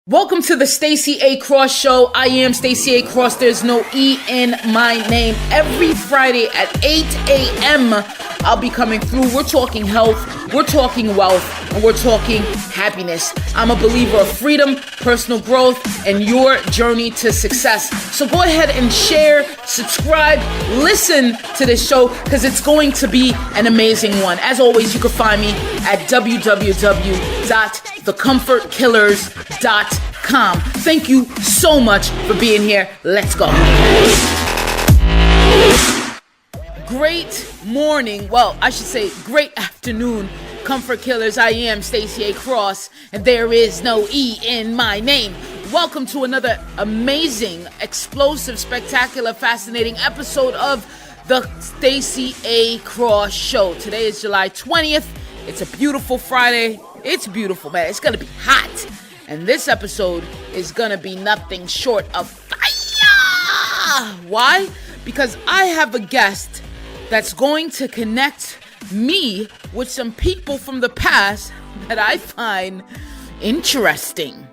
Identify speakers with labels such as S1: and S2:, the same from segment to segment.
S1: Welcome to the Stacy A. Cross Show. I am Stacy A. Cross. There's no E in my name. Every Friday at 8 a.m., I'll be coming through. We're talking health, we're talking wealth, and we're talking happiness. I'm a believer of freedom, personal growth, and your journey to success. So go ahead and share, subscribe, listen to this show, because it's going to be an amazing one. As always, you can find me at www.thecomfortkillers.com. Thank you so much for being here. Let's go. Great morning. Well, I should say great afternoon, Comfort Killers. I am Stacy A. Cross, and there is no E in my name. Welcome to another amazing, explosive, spectacular, fascinating episode of the Stacy A. Cross Show. Today is July 20th. It's a beautiful Friday. It's beautiful, man. It's going to be hot. And this episode is going to be nothing short of fire. Why? Because I have a guest that's going to connect me with some people from the past that I find interesting.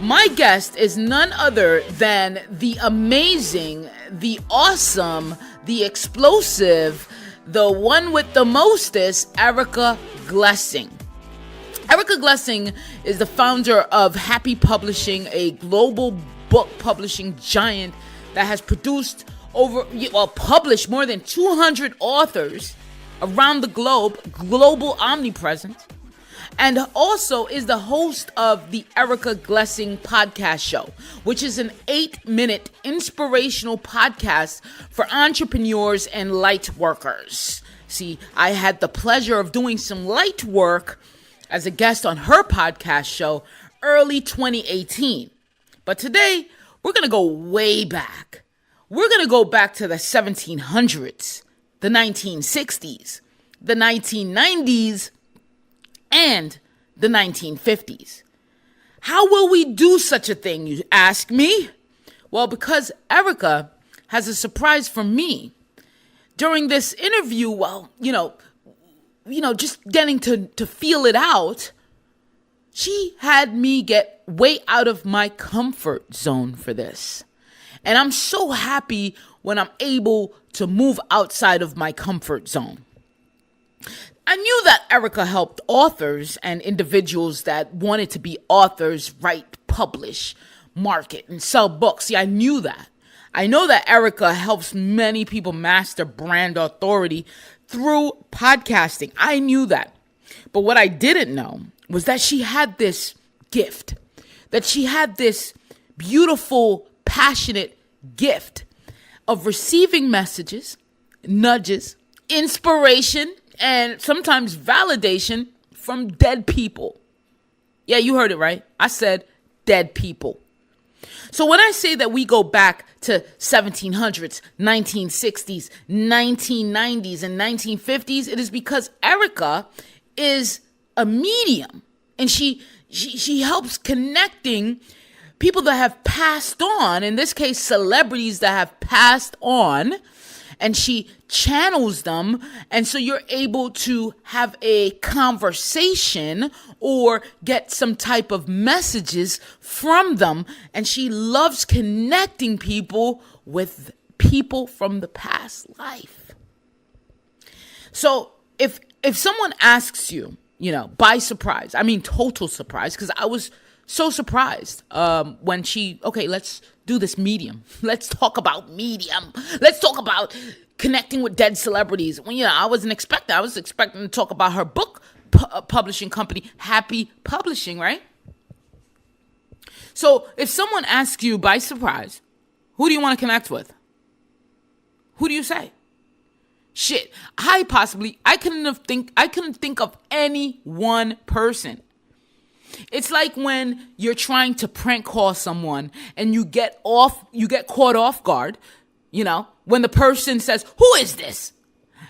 S1: My guest is none other than the amazing, the awesome, the explosive, the one with the mostest, Erica Glessing. Erica Glessing is the founder of Happy Publishing, a global book publishing giant that has published more than 200 authors around the globe, global omnipresent, and also is the host of the Erica Glessing podcast show, which is an 8-minute inspirational podcast for entrepreneurs and light workers. See, I had the pleasure of doing some light work as a guest on her podcast show early 2018. But today, we're going to go way back. We're going to go back to the 1700s, the 1960s, the 1990s, and the 1950s. How will we do such a thing, you ask me? Well, because Erica has a surprise for me. During this interview, just getting to feel it out, she had me get way out of my comfort zone for this. And I'm so happy when I'm able to move outside of my comfort zone. I knew that Erica helped authors and individuals that wanted to be authors write, publish, market, and sell books. See, I knew that. I know that Erica helps many people master brand authority through podcasting. I knew that. But what I didn't know was that she had this gift, that she had this beautiful, passionate gift of receiving messages, nudges, inspiration, and sometimes validation from dead people. Yeah, you heard it right. I said dead people. So when I say that we go back to 1700s, 1960s, 1990s, and 1950s, it is because Erica is a medium, and she helps connecting people that have passed on, in this case, celebrities that have passed on, and she channels them. And so you're able to have a conversation or get some type of messages from them. And she loves connecting people with people from the past life. So if someone asks you, by surprise, I mean total surprise, because I was so surprised when let's do this medium. Let's talk about medium. Let's talk about connecting with dead celebrities. When I wasn't expecting. I was expecting to talk about her book publishing company, Happy Publishing, right? So if someone asks you by surprise, who do you want to connect with? Who do you say? Shit, I couldn't think of any one person. It's like when you're trying to prank call someone and you get caught off guard, when the person says, "Who is this?"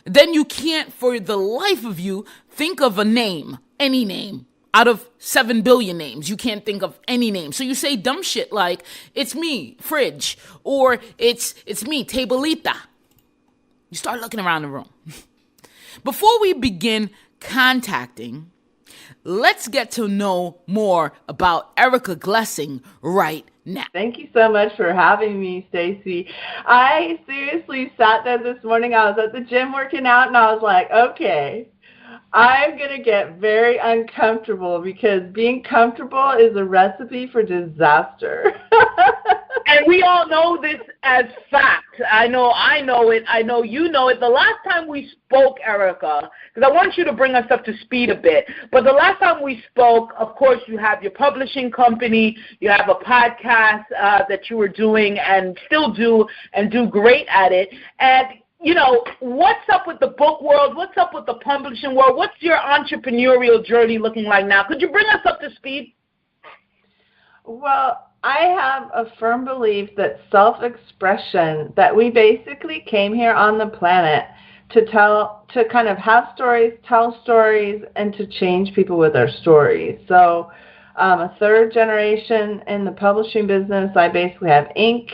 S1: Then you can't for the life of you think of a name, any name. Out of 7 billion names, you can't think of any name. So you say dumb shit like, "It's me, Fridge," or it's me, Tableita. You start looking around the room. Before we begin contacting, Let's get to know more about Erica Glessing right now.
S2: Thank you so much for having me, Stacy. I seriously sat there this morning. I was at the gym working out, and I was like, okay, I'm going to get very uncomfortable because being comfortable is a recipe for disaster.
S3: And we all know this as fact. I know it. I know you know it. The last time we spoke, Erica, because I want you to bring us up to speed a bit, but the last time we spoke, of course, you have your publishing company, you have a podcast that you were doing and still do and do great at it. And you know, what's up with the book world? What's up with the publishing world? What's your entrepreneurial journey looking like now? Could you bring us up to speed?
S2: Well, I have a firm belief that self-expression, that we basically came here on the planet to kind of have stories, tell stories, and to change people with our stories. So a third generation in the publishing business. I basically have ink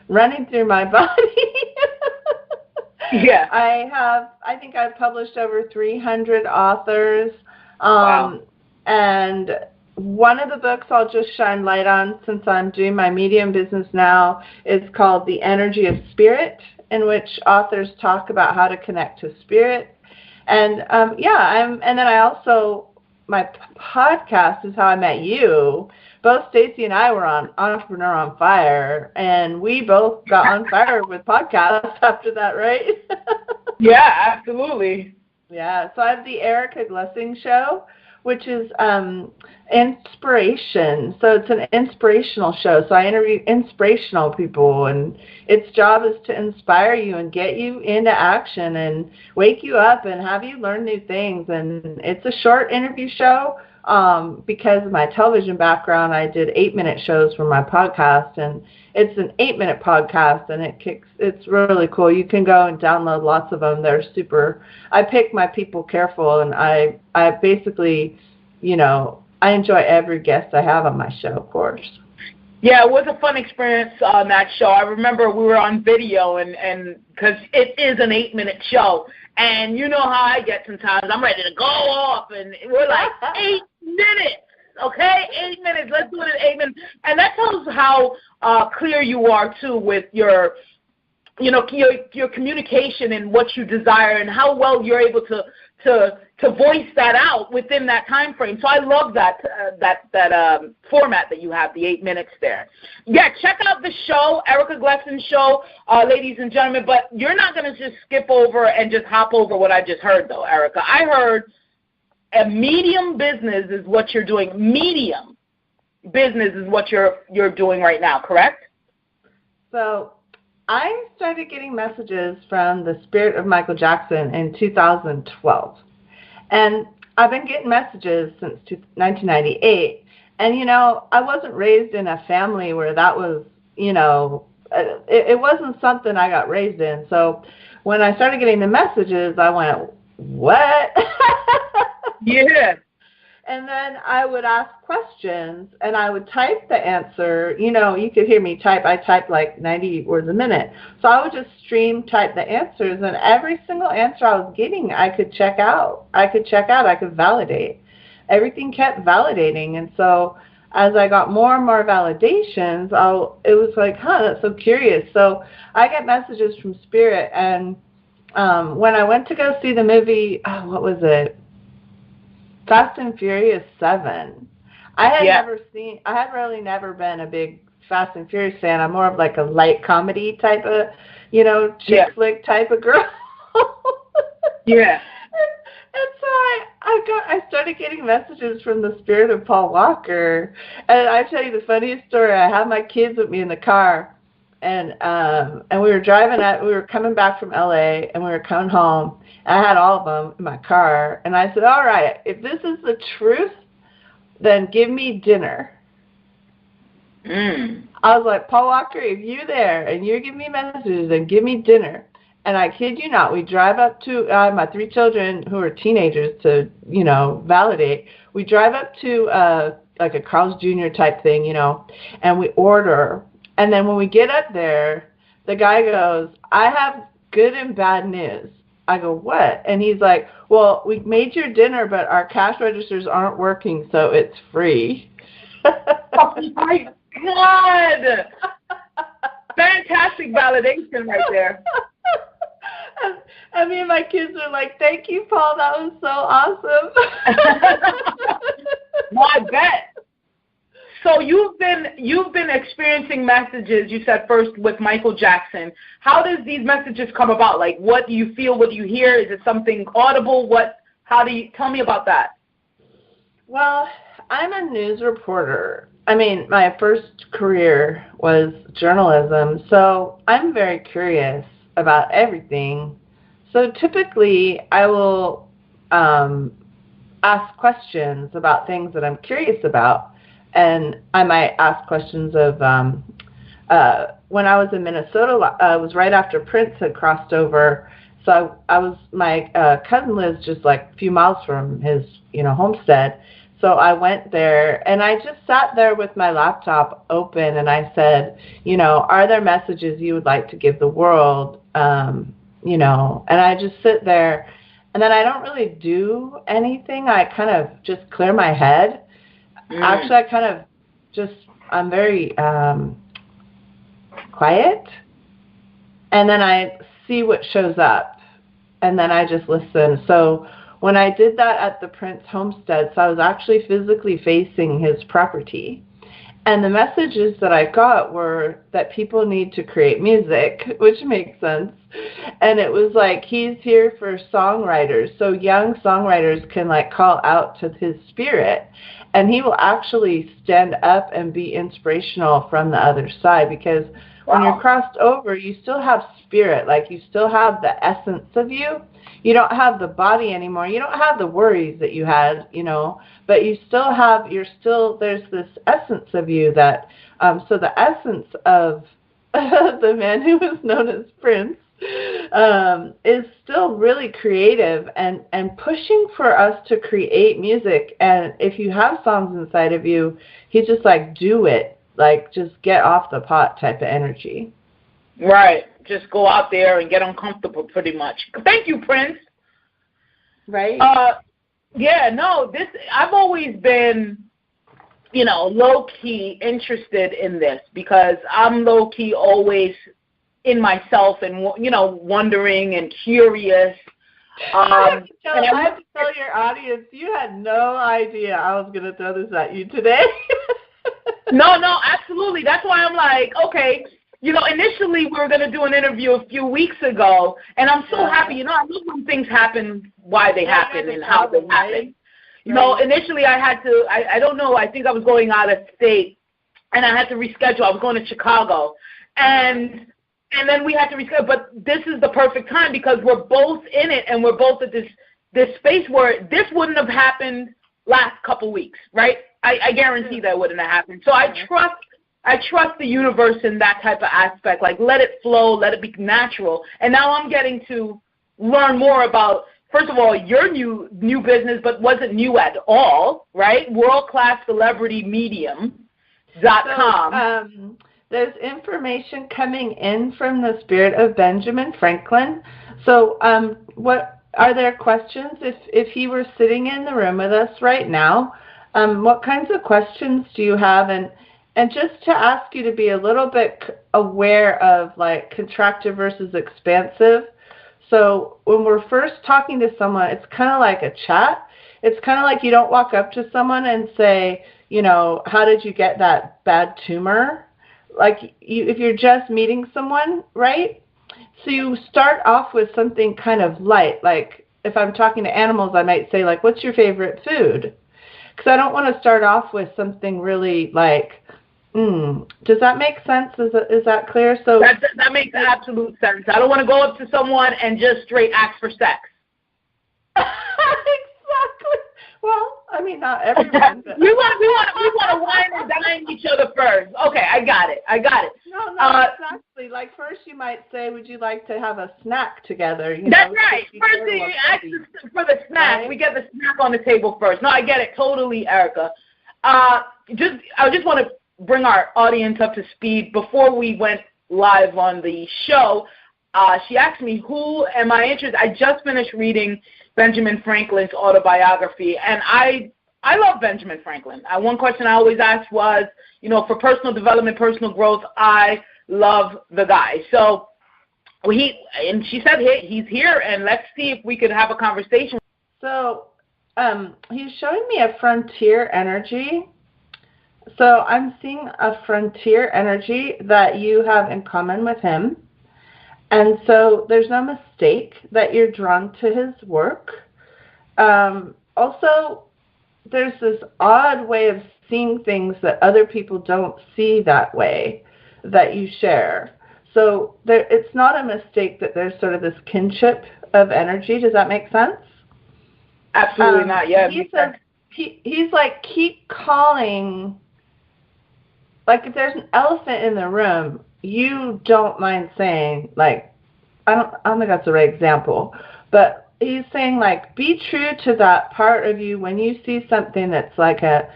S2: running through my body.
S3: Yeah.
S2: I think I've published over 300 authors.
S3: Wow.
S2: And one of the books I'll just shine light on, since I'm doing my medium business now, is called The Energy of Spirit, in which authors talk about how to connect to spirit. And and then I also, my podcast is how I met you. Both Stacy and I were on Entrepreneur on Fire, and we both got on fire with podcasts after that, right?
S3: Yeah, absolutely.
S2: Yeah, so I have the Erica Glessing Show, which is inspiration. So it's an inspirational show. So I interview inspirational people, and its job is to inspire you and get you into action and wake you up and have you learn new things. And it's a short interview show. Because of my television background, I did 8-minute shows for my podcast, and it's an 8-minute podcast, and it's really cool. You can go and download lots of them. They're super. I pick my people careful, and I basically, I enjoy every guest I have on my show, of course.
S3: Yeah, it was a fun experience on that show. I remember we were on video, and because it is an 8-minute show, and you know how I get sometimes. I'm ready to go off, and we're like, 8 minutes, okay? 8 minutes. Let's do it in 8 minutes. And that tells how clear you are, too, with your communication and what you desire and how well you're able to voice that out within that time frame. So I love that format that you have, the 8 minutes there. Yeah, check out the show, Erica Glessing Show, ladies and gentlemen. But you're not going to just skip over and just hop over what I just heard, though, Erica. I heard a medium business is what you're doing. Medium business is what you're doing right now, correct?
S2: So I started getting messages from the spirit of Michael Jackson in 2012. And I've been getting messages since 1998. And, I wasn't raised in a family where that was, it wasn't something I got raised in. So when I started getting the messages, I went, what?
S3: Yeah.
S2: And then I would ask questions, and I would type the answer. You could hear me type. I type like 90 words a minute. So I would just stream type the answers, and every single answer I was getting, I could check out. I could validate. Everything kept validating. And so as I got more and more validations, it was like, that's so curious. So I get messages from Spirit. And when I went to go see the movie, what was it? Fast and Furious 7. I had really never been a big Fast and Furious fan. I'm more of like a light comedy type of, chick flick type of girl.
S3: Yeah.
S2: And so I started getting messages from the spirit of Paul Walker. And I tell you the funniest story. I had my kids with me in the car, and we were coming back from LA, and we were coming home. I had all of them in my car, and I said, all right, if this is the truth, then give me dinner. I was like, Paul Walker, if you're there and you're giving me messages, then give me dinner. And I kid you not, we drive up to my 3 children who are teenagers to, validate. We drive up to like a Carl's Jr. type thing, and we order. And then when we get up there, the guy goes, I have good and bad news. I go, what? And he's like, well, we made your dinner, but our cash registers aren't working, so it's free.
S3: Oh, my God. Fantastic validation right there.
S2: And me and my kids are like, thank you, Paul. That was so awesome.
S3: Well, I bet. So you've been experiencing messages, you said first with Michael Jackson. How does these messages come about? Like, what do you feel? What do you hear? Is it something audible? Tell me about that.
S2: Well, I'm a news reporter. I mean, my first career was journalism, so I'm very curious about everything. So typically, I will ask questions about things that I'm curious about. And I might ask questions of, when I was in Minnesota, it was right after Prince had crossed over. So my cousin lives just like a few miles from his, homestead. So I went there and I just sat there with my laptop open and I said, are there messages you would like to give the world? And I just sit there and then I don't really do anything. I kind of just clear my head. Actually, I kind of I'm very quiet, and then I see what shows up, and then I just listen. So when I did that at the Prince homestead, so I was actually physically facing his property, and the messages that I got were that people need to create music, which makes sense. And it was like, he's here for songwriters, so young songwriters can like call out to his spirit. And he will actually stand up and be inspirational from the other side, because when you're crossed over, you still have spirit, like you still have the essence of you. You don't have the body anymore. You don't have the worries that you had, but you still have, there's this essence of you that, so the essence of the man who was known as Prince is still really creative and pushing for us to create music. And if you have songs inside of you, he's just like, do it, like just get off the pot type of energy.
S3: Right. Just go out there and get uncomfortable pretty much. Thank you, Prince.
S2: Right.
S3: Yeah, no, I've always been, low-key interested in this because I'm low-key always in myself and, wondering and curious.
S2: I have to tell your audience, you had no idea I was going to throw this at you today.
S3: No, absolutely. That's why I'm like, okay, initially we were going to do an interview a few weeks ago, and I'm so happy. I know when things happen, why they happen and how they happen. Right. Initially I had to, I don't know, I think I was going out of state, and I had to reschedule. I was going to Chicago, and then we had to reschedule. But this is the perfect time because we're both in it, and we're both at this space where this wouldn't have happened last couple weeks, right? I guarantee that wouldn't have happened. So I trust the universe in that type of aspect. Like, let it flow, let it be natural. And now I'm getting to learn more about, first of all, your new business, but wasn't new at all, right? WorldClassCelebrityMedium.com.
S2: So, there's information coming in from the spirit of Benjamin Franklin. So what are there questions? If he were sitting in the room with us right now, what kinds of questions do you have? And just to ask you to be a little bit aware of like contractive versus expansive. So when we're first talking to someone, it's kind of like a chat. It's kind of like you don't walk up to someone and say, how did you get that bad tumor? Like if you're just meeting someone, right? So you start off with something kind of light. Like if I'm talking to animals, I might say like, what's your favorite food? Because I don't want to start off with something really like, does that make sense? Is that clear? So
S3: that makes absolute sense. I don't want to go up to someone and just straight ask for sex.
S2: Exactly. Well, I mean, not everyone. But
S3: we want to wine and dine each other first. Okay, I got it.
S2: No, exactly. Like first, you might say, "Would you like to have a snack together?"
S3: That's right. First thing you ask for the snack. Right? We get the snack on the table first. No, I get it totally, Erica. I just want to bring our audience up to speed before we went live on the show. She asked me, who am I interested? I just finished reading Benjamin Franklin's autobiography, and I love Benjamin Franklin. One question I always asked was, for personal development, personal growth, I love the guy. So she said, hey, he's here, and let's see if we could have a conversation.
S2: So he's showing me a frontier energy. So I'm seeing a frontier energy that you have in common with him. And so there's no mistake that you're drawn to his work. Also, there's this odd way of seeing things that other people don't see that way that you share. So it's not a mistake that there's sort of this kinship of energy. Does that make sense?
S3: Absolutely not. Yeah.
S2: He says, he's like, keep calling. Like, if there's an elephant in the room, you don't mind saying, like, I don't think that's the right example, but he's saying, like, be true to that part of you when you see something that's like it's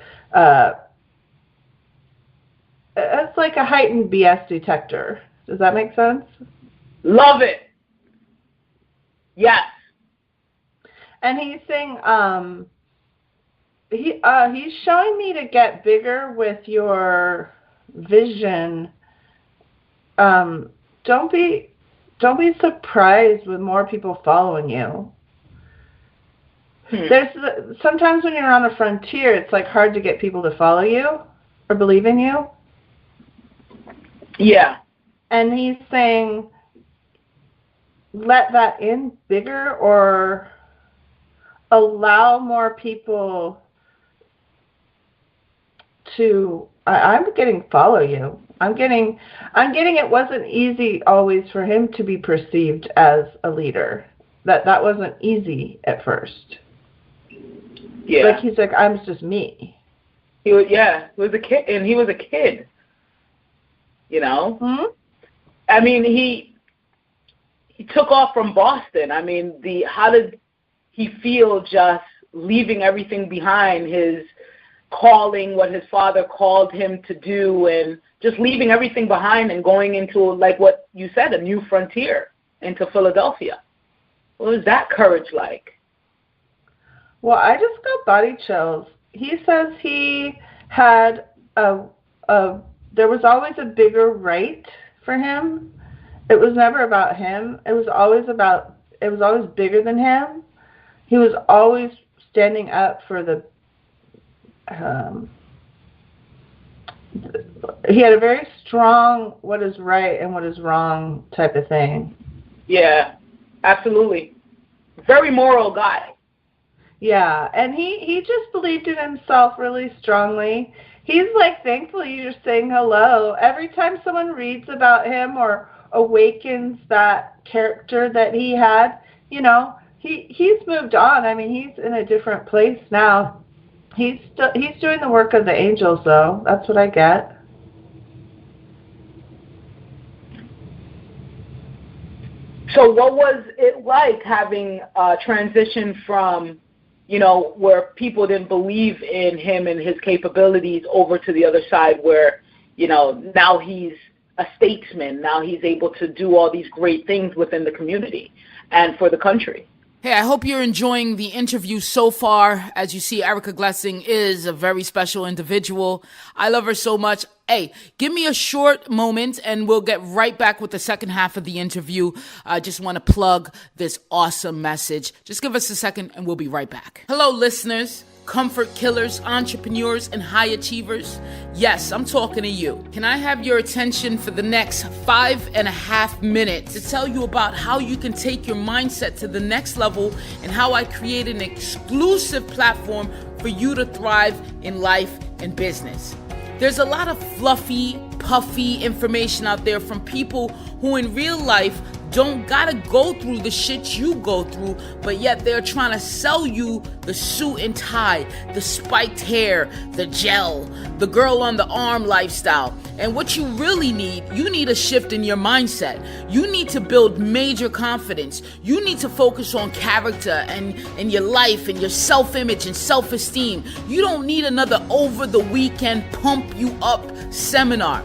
S2: like a heightened BS detector. Does that make sense?
S3: Love it. Yes.
S2: And he's saying, he's showing me to get bigger with your vision. Don't be surprised with more people following you. There's sometimes when you're on a frontier, it's like hard to get people to follow you or believe in you.
S3: Yeah.
S2: And he's saying, let that in bigger, or allow more people to. I'm getting follow you. I'm getting it wasn't easy always for him to be perceived as a leader. That wasn't easy at first.
S3: Yeah.
S2: Like, he's like, I'm just me.
S3: He was a kid, and he was a kid.
S2: Hmm?
S3: I mean, he took off from Boston. I mean, how did he feel just leaving everything behind, his calling, what his father called him to do, and just leaving everything behind and going into, like what you said, a new frontier, into Philadelphia? What was that courage like? Well,
S2: I just got body chills. He says he had there was always a bigger right for him. It was never about him. It was always bigger than him. He was always standing up for he had a very strong what is right and what is wrong type of thing.
S3: Yeah, absolutely. Very moral guy.
S2: Yeah, and he just believed in himself really strongly. He's like, thankfully you're saying hello. Every time someone reads about him or awakens that character that he had, he's moved on. I mean, he's in a different place now. He's doing the work of the angels, though. That's what I get.
S3: So what was it like having transition from, where people didn't believe in him and his capabilities, over to the other side where, now he's a statesman. Now he's able to do all these great things within the community and for the country.
S1: Hey, I hope you're enjoying the interview so far. As you see, Erica Glessing is a very special individual. I love her so much. Hey, give me a short moment and we'll get right back with the second half of the interview. I just want to plug this awesome message. Just give us a second and we'll be right back. Hello, listeners, comfort killers, entrepreneurs, and high achievers. Yes, I'm talking to you. Can I have your attention for the next 5.5 minutes to tell you about how you can take your mindset to the next level and how I created an exclusive platform for you to thrive in life and business. There's a lot of fluffy, puffy information out there from people who in real life don't gotta go through the shit you go through, but yet they're trying to sell you the suit and tie, the spiked hair, the gel, the girl on the arm lifestyle. And what you really need, you need a shift in your mindset. You need to build major confidence. You need to focus on character and your life and your self-image and self-esteem. You don't need another over the weekend pump you up seminar.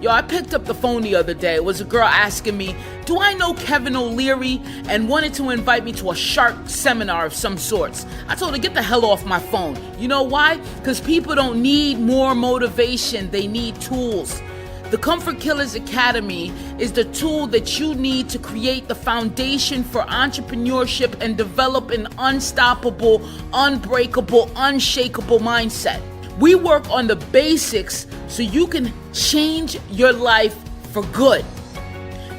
S1: Yo, I picked up the phone the other day. It was a girl asking me, do I know Kevin O'Leary, and wanted to invite me to a shark seminar of some sorts. I told her, get the hell off my phone. You know why? Because people don't need more motivation. They need tools. The Comfort Killers Academy is the tool that you need to create the foundation for entrepreneurship and develop an unstoppable, unbreakable, unshakable mindset. We work on the basics so you can change your life for good.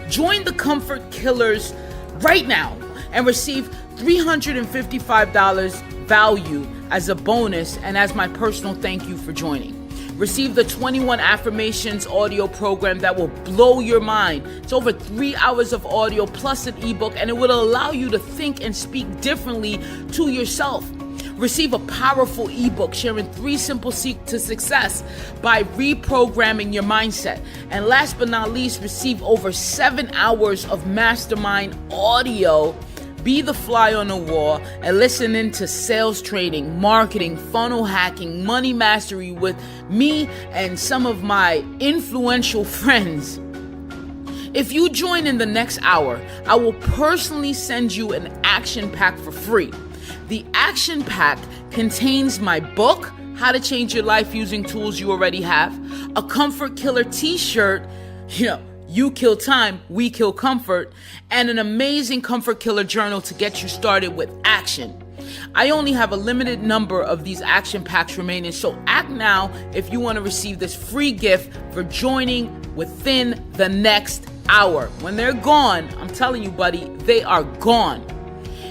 S1: Join the Comfort Killers right now and receive $355 value as a bonus and as my personal thank you for joining. Receive the 21 Affirmations audio program that will blow your mind. It's over 3 hours of audio plus an ebook, and it will allow you to think and speak differently to yourself. Receive a powerful ebook sharing 3 simple secrets to success by reprogramming your mindset. And last but not least, receive over 7 hours of mastermind audio. Be the fly on the wall and listen into sales training, marketing, funnel hacking, money mastery with me and some of my influential friends. If you join in the next hour, I will personally send you an action pack for free. The action pack contains my book, How to Change Your Life Using Tools You Already Have, a Comfort Killer t-shirt, you kill time, we kill comfort, and an amazing Comfort Killer journal to get you started with action. I only have a limited number of these action packs remaining, so act now if you want to receive this free gift for joining within the next hour. When they're gone, I'm telling you, buddy, they are gone.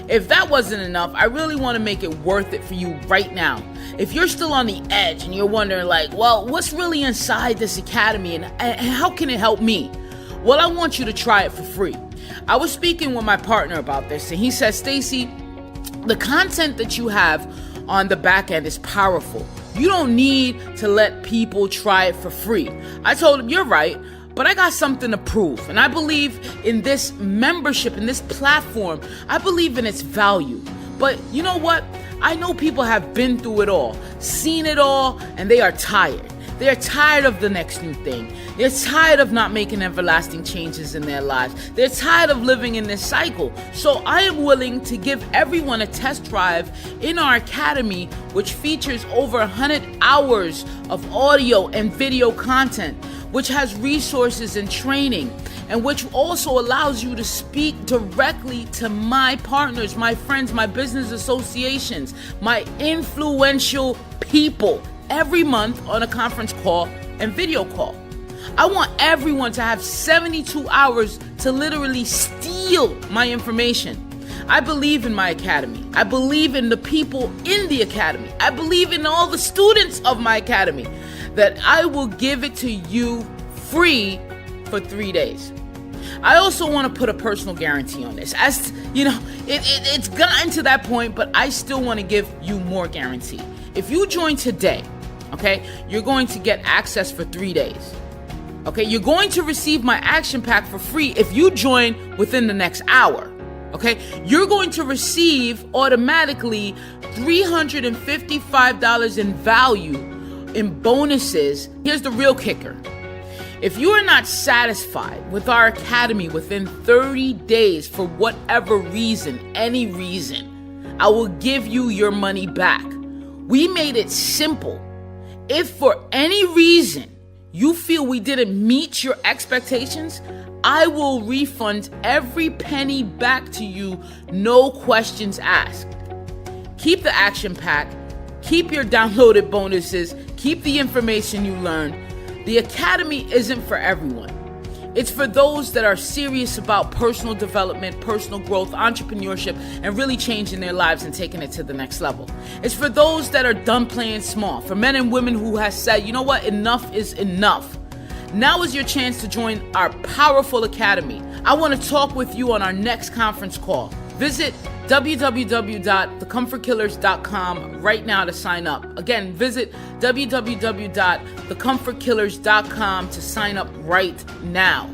S1: If that wasn't enough, I really want to make it worth it for you right now. If you're still on the edge and you're wondering what's really inside this academy and how can it help me? Well, I want you to try it for free. I was speaking with my partner about this, and he says, Stacy, the content that you have on the back end is powerful. You don't need to let people try it for free. I told him, you're right, but I got something to prove. And I believe in this membership, in this platform. I believe in its value. But you know what? I know people have been through it all, seen it all, and they are tired. They're tired of the next new thing. They're tired of not making everlasting changes in their lives. They're tired of living in this cycle. So I am willing to give everyone a test drive in our academy, which features over 100 hours of audio and video content, which has resources and training, and which also allows you to speak directly to my partners, my friends, my business associations, my influential people every month on a conference call and video call. I want everyone to have 72 hours to literally steal my information. I believe in my academy. I believe in the people in the academy. I believe in all the students of my academy, that I will give it to you free for 3 days. I also want to put a personal guarantee on this. As you know, it's gotten to that point, but I still want to give you more guarantee. If you join today, okay, you're going to get access for 3 days. Okay, you're going to receive my action pack for free if you join within the next hour. Okay, you're going to receive automatically $355 in value in bonuses. Here's the real kicker. If you are not satisfied with our academy within 30 days for whatever reason, any reason, I will give you your money back. We made it simple. If for any reason you feel we didn't meet your expectations, I will refund every penny back to you, no questions asked. Keep the action pack, keep your downloaded bonuses, keep the information you learned. The academy isn't for everyone. It's for those that are serious about personal development, personal growth, entrepreneurship, and really changing their lives and taking it to the next level. It's for those that are done playing small, for men and women who have said, you know what, enough is enough. Now is your chance to join our powerful academy. I want to talk with you on our next conference call. Visit www.thecomfortkillers.com right now to sign up. Again, visit www.thecomfortkillers.com to sign up right now.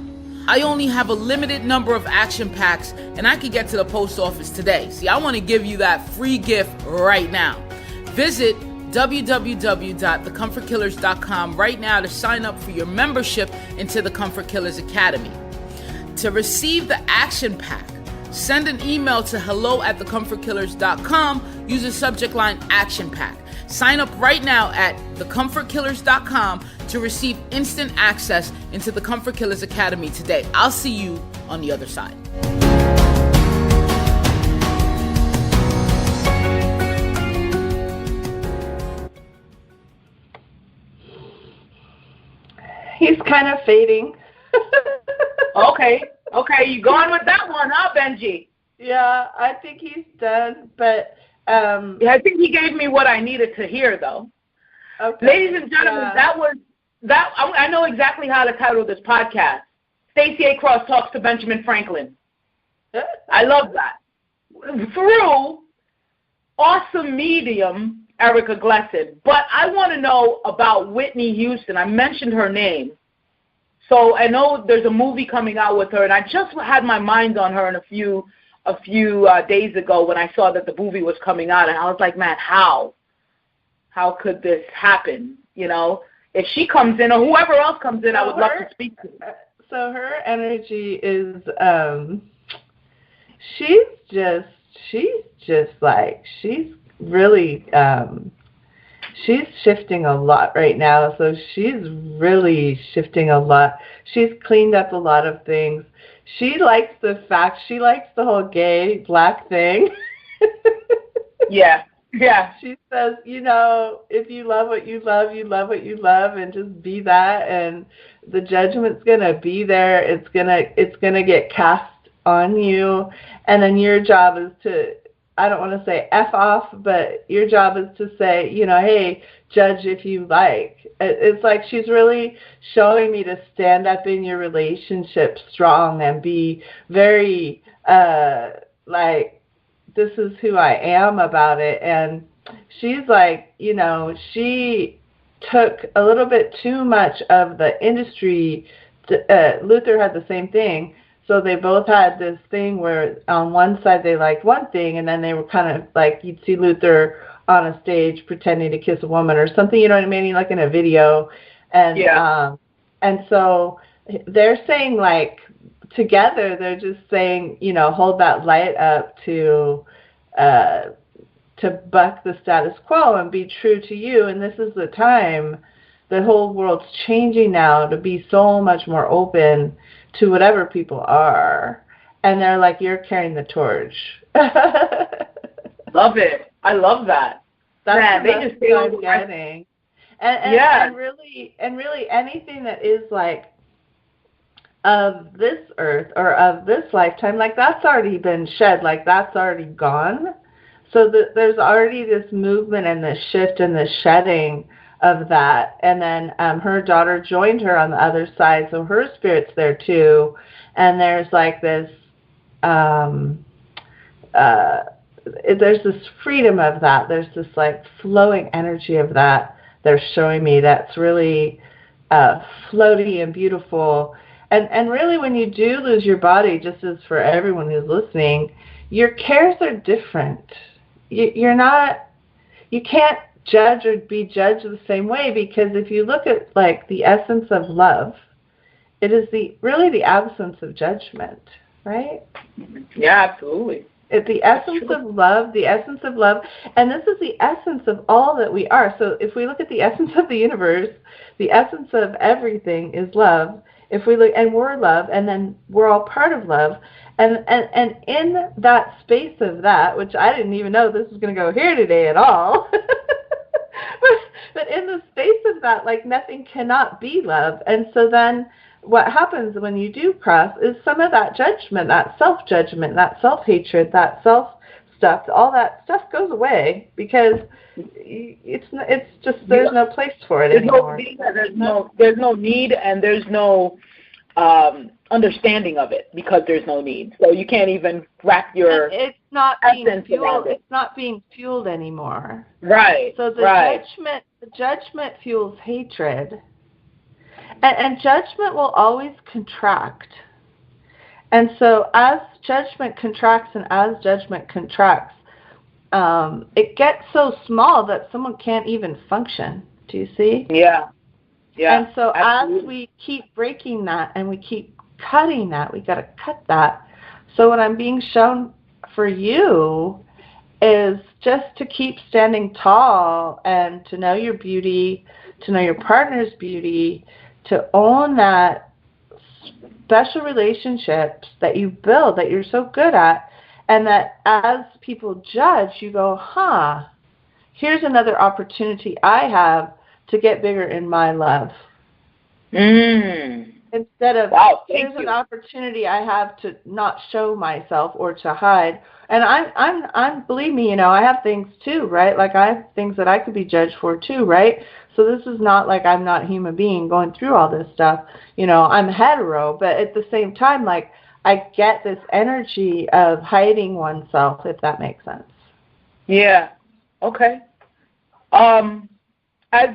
S1: I only have a limited number of action packs, and I can get to the post office today. See, I want to give you that free gift right now. Visit www.thecomfortkillers.com right now to sign up for your membership into the Comfort Killers Academy. To receive the action pack, send an email to hello@thecomfortkillers.com. Use the subject line action pack. Sign up right now at thecomfortkillers.com to receive instant access into the Comfort Killers Academy today. I'll see you on the other side.
S2: He's kind of fading.
S3: Okay, you going with that one, huh, Benji?
S2: Yeah, I think he's done, but
S3: I think he gave me what I needed to hear, though.
S2: Okay.
S3: Ladies and gentlemen, I know exactly how to title this podcast. Stacy A. Cross talks to Benjamin Franklin. I love that. Through awesome medium, Erica Glessing. But I want to know about Whitney Houston. I mentioned her name. So I know there's a movie coming out with her, and I just had my mind on her in a few days ago when I saw that the movie was coming out, and I was like, man, how could this happen? You know, if she comes in or whoever else comes in, I would love to speak to her.
S2: So her energy is, she's really, she's shifting a lot right now. So she's really shifting a lot. She's cleaned up a lot of things. She likes the whole gay black thing.
S3: Yeah.
S2: She says, if you love what you love, you love what you love, and just be that. And the judgment's gonna be there. It's gonna get cast on you, and then your job is to, I don't want to say F off, but your job is to say, hey, judge if you like. It's like she's really showing me to stand up in your relationship strong and be very, this is who I am about it. And she's like, she took a little bit too much of the industry. Luther had the same thing. So they both had this thing where on one side they liked one thing, and then they were kind of like, you'd see Luther on a stage pretending to kiss a woman or something, you know what I mean? Like in a video. And and so they're saying, like, together they're just saying, hold that light up to buck the status quo and be true to you. And this is the time. The whole world's changing now to be so much more open to whatever people are. And they're like, you're carrying the torch.
S3: Love it. I love that.
S2: That's
S3: they just feel
S2: I'm getting. And really anything that is like of this earth or of this lifetime, like that's already been shed, like that's already gone. So there's already this movement and this shift and this shedding of that. And then her daughter joined her on the other side, so her spirit's there too. And there's like this there's this freedom of that. There's this like flowing energy of that they're showing me that's really floaty and beautiful. And really, when you do lose your body, just as for everyone who's listening, your cares are different. You can't judge or be judged the same way, because if you look at like the essence of love, it is really the absence of judgment, right?
S3: Yeah, absolutely.
S2: It's the essence of love, and this is the essence of all that we are. So if we look at the essence of the universe, the essence of everything is love. If we look, and we're love, and then we're all part of love, and in that space of that, which I didn't even know this was going to go here today at all, but in the space of that, like nothing cannot be love. And so then what happens when you do cross is some of that judgment, that self-judgment, that self-hatred, that self-stuff, all that stuff goes away, because it's just there's no place for it anymore.
S3: There's no need, and there's no understanding of it, because there's no need. So you can't even wrap your
S2: it's not being fueled. It's not being fueled anymore.
S3: Right.
S2: So the judgment fuels hatred. And judgment will always contract. And so as judgment contracts, it gets so small that someone can't even function. Do you see?
S3: Yeah. Yeah.
S2: And so
S3: absolutely.
S2: as we keep breaking that and we keep cutting that, we got to cut that. So what I'm being shown for you is just to keep standing tall and to know your beauty, to know your partner's beauty, to own that special relationships that you build that you're so good at, and that as people judge, you go, here's another opportunity I have to get bigger in my love. Instead of, here's an opportunity I have to not show myself or to hide. And I'm believe me, I have things too, right? Like I have things that I could be judged for too, right? So this is not like I'm not a human being going through all this stuff. I'm hetero, but at the same time, like I get this energy of hiding oneself, if that makes sense.
S3: Yeah. Okay. As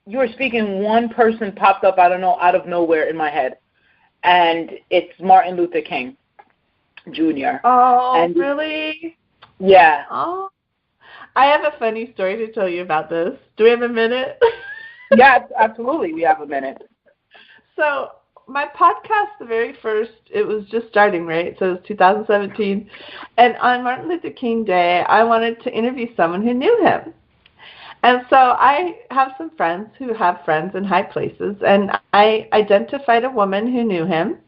S3: you were speaking, one person popped up, I don't know, out of nowhere in my head, and it's Martin Luther King Jr.
S2: Oh,
S3: and
S2: really?
S3: Yeah.
S2: Oh, I have a funny story to tell you about this. Do we have a minute?
S3: Yes, absolutely. We have a minute.
S2: So my podcast, the very first, it was just starting, right? So it was 2017. And on Martin Luther King Day, I wanted to interview someone who knew him. And so I have some friends who have friends in high places, and I identified a woman who knew him.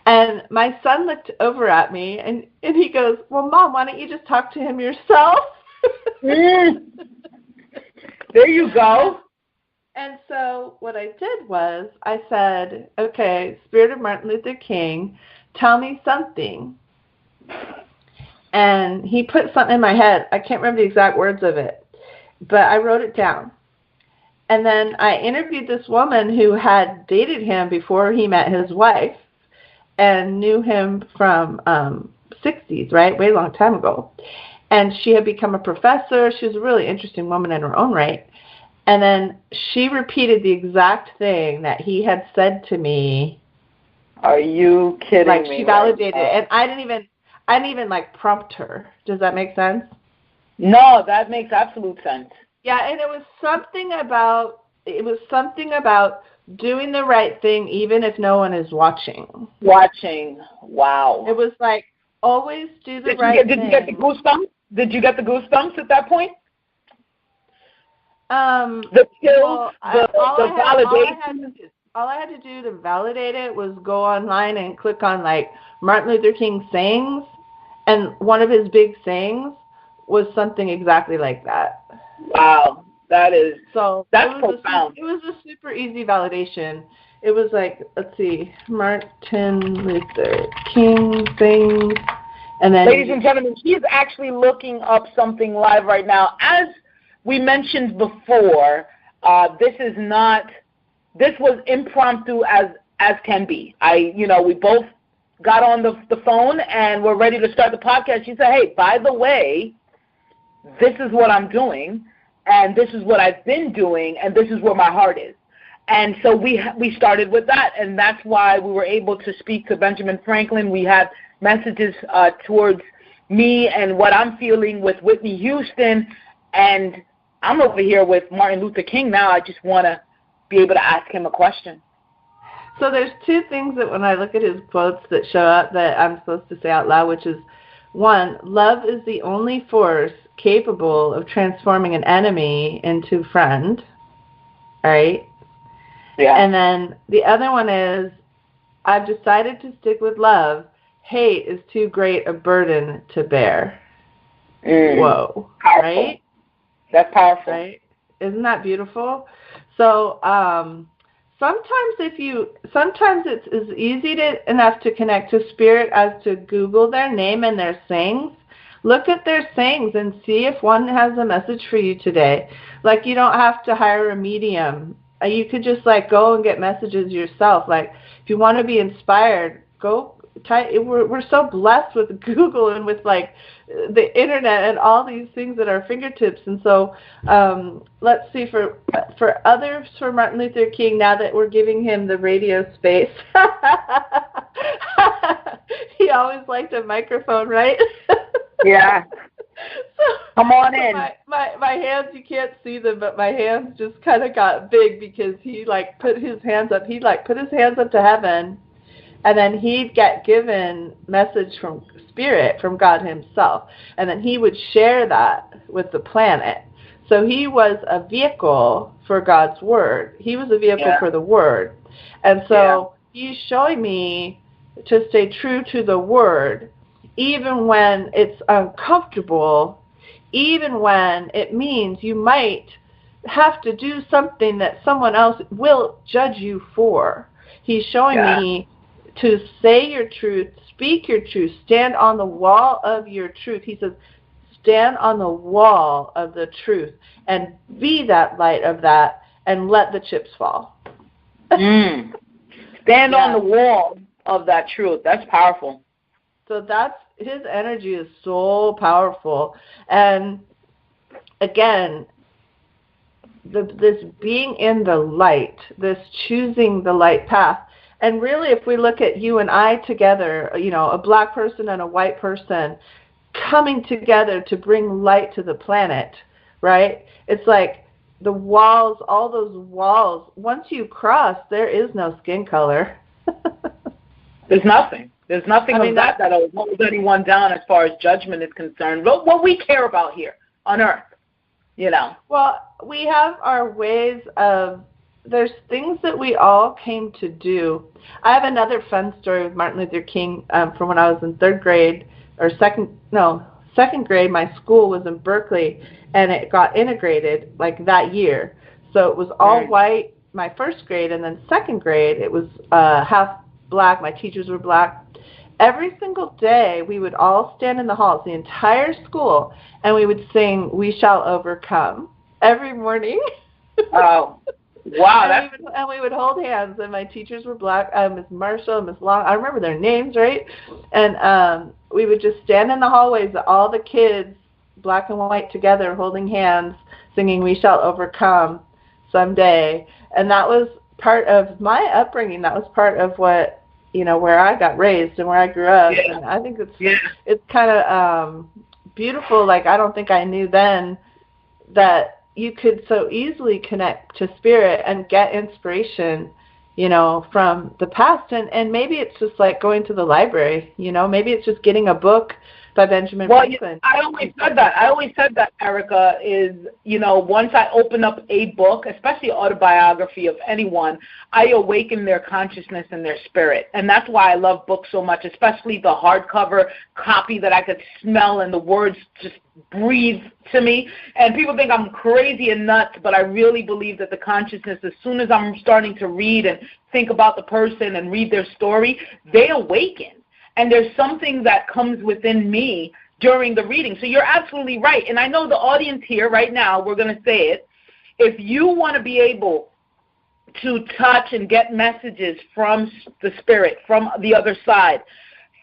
S2: And my son looked over at me, and he goes, well, Mom, why don't you just talk to him yourself?
S3: There you go.
S2: And so what I did was I said, okay, Spirit of Martin Luther King, tell me something. And he put something in my head. I can't remember the exact words of it, but I wrote it down. And then I interviewed this woman who had dated him before he met his wife and knew him from 60s, right, way long time ago. And she had become a professor. She was a really interesting woman in her own right. And then she repeated the exact thing that he had said to me.
S3: Are you kidding me?
S2: Like she validated it, and I didn't even like prompt her. Does that make sense?
S3: No, that makes absolute sense.
S2: Yeah, and it was something about doing the right thing even if no one is watching.
S3: Wow.
S2: It was like always do the right thing.
S3: Did you get the goosebumps? Did you get the goosebumps at that point? The skills, the validation.
S2: All I had to do to validate it was go online and click on like Martin Luther King sayings, and one of his big sayings was something exactly like that.
S3: Wow, that's profound.
S2: It was a super easy validation. It was like, let's see, Martin Luther King things, and then
S3: ladies and gentlemen, she's actually looking up something live right now. As we mentioned before, this was impromptu as can be. We both got on the phone and we're ready to start the podcast. She said, hey, by the way, this is what I'm doing, and this is what I've been doing, and this is where my heart is. And so we started with that, and that's why we were able to speak to Benjamin Franklin. We had messages towards me and what I'm feeling with Whitney Houston, and I'm over here with Martin Luther King now. I just want to be able to ask him a question.
S2: So there's two things that when I look at his quotes that show up that I'm supposed to say out loud, which is, one, love is the only force capable of transforming an enemy into friend, right?
S3: Yeah.
S2: And then the other one is, I've decided to stick with love. Hate is too great a burden to bear. Whoa.
S3: Powerful.
S2: Right?
S3: That's powerful.
S2: Right? Isn't that beautiful? So sometimes it's as easy enough to connect to spirit as to Google their name and their sayings. Look at their sayings and see if one has a message for you today. Like, you don't have to hire a medium. You could just like go and get messages yourself. Like, if you want to be inspired, go type. We're so blessed with Google and with like the internet and all these things at our fingertips. And so let's see, for others, for Martin Luther King, now that we're giving him the radio space, he always liked a microphone, right?
S3: Yeah. Come on
S2: So
S3: in.
S2: my hands, you can't see them, but my hands just kind of got big because he like put his hands up. He like put his hands up to heaven, and then he'd get given message from Spirit, from God himself, and then he would share that with the planet. So he was a vehicle for God's word. He was a vehicle for the word. And so he's showing me to stay true to the word, even when it's uncomfortable, even when it means you might have to do something that someone else will judge you for. He's showing me to say your truth, speak your truth, stand on the wall of your truth. He says, stand on the wall of the truth and be that light of that and let the chips fall.
S3: Stand on the wall of that truth. That's powerful.
S2: So his energy is so powerful. And again, this being in the light, this choosing the light path. And really, if we look at you and I together, you know, a black person and a white person coming together to bring light to the planet, right? It's like the walls, all those walls, once you cross, there is no skin color.
S3: There's nothing. There's nothing of that'll hold anyone down as far as judgment is concerned. What we care about here on Earth, you know.
S2: Well, we have our ways of, there's things that we all came to do. I have another fun story with Martin Luther King from when I was in third grade, or second grade. My school was in Berkeley, and it got integrated like that year. So it was all white my first grade, and then second grade it was half black. My teachers were black. Every single day we would all stand in the halls, the entire school, and we would sing "We Shall Overcome" every morning.
S3: Oh. Wow,
S2: and we would hold hands, and my teachers were black, Miss Marshall, Miss Long. I remember their names, right? And we would just stand in the hallways, all the kids, black and white together, holding hands, singing "We Shall Overcome" someday. And that was part of my upbringing. That was part of what, you know, where I got raised and where I grew up. And I think it's kind of beautiful. Like, I don't think I knew then that you could so easily connect to spirit and get inspiration, you know, from the past. And maybe it's just like going to the library, you know, maybe it's just getting a book by Benjamin Franklin.
S3: I always said that, Erica, is, you know, once I open up a book, especially autobiography of anyone, I awaken their consciousness and their spirit. And that's why I love books so much, especially the hardcover copy that I could smell and the words just breathe to me. And people think I'm crazy and nuts, but I really believe that the consciousness, as soon as I'm starting to read and think about the person and read their story, they awaken. And there's something that comes within me during the reading. So you're absolutely right. And I know the audience here right now, we're going to say it. If you want to be able to touch and get messages from the spirit, from the other side,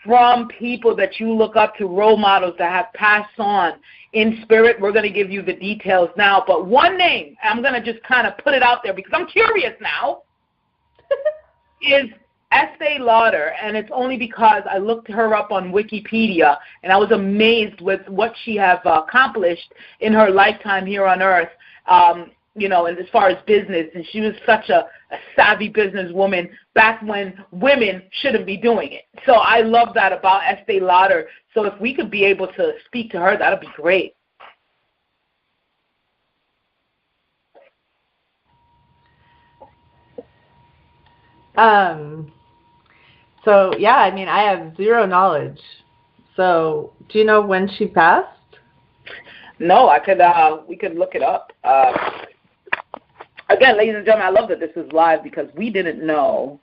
S3: from people that you look up to, role models that have passed on in spirit, we're going to give you the details now. But one name, I'm going to just kind of put it out there because I'm curious now, is Estee Lauder, and it's only because I looked her up on Wikipedia, and I was amazed with what she has accomplished in her lifetime here on Earth, you know, and as far as business. And she was such a savvy businesswoman back when women shouldn't be doing it. So I love that about Estee Lauder. So if we could be able to speak to her, that would be great.
S2: So, yeah, I mean, I have zero knowledge. So, do you know when she passed?
S3: No, we could look it up. Again, ladies and gentlemen, I love that this is live because we didn't know.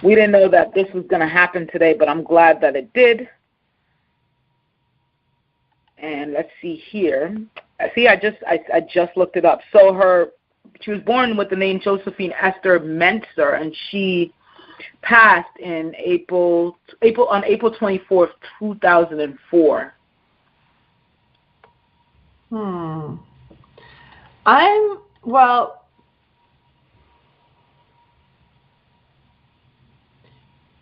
S3: We didn't know that this was going to happen today, but I'm glad that it did. And let's see here. I just looked it up. So she was born with the name Josephine Esther Mentzer, and she passed on April 24th, 2004.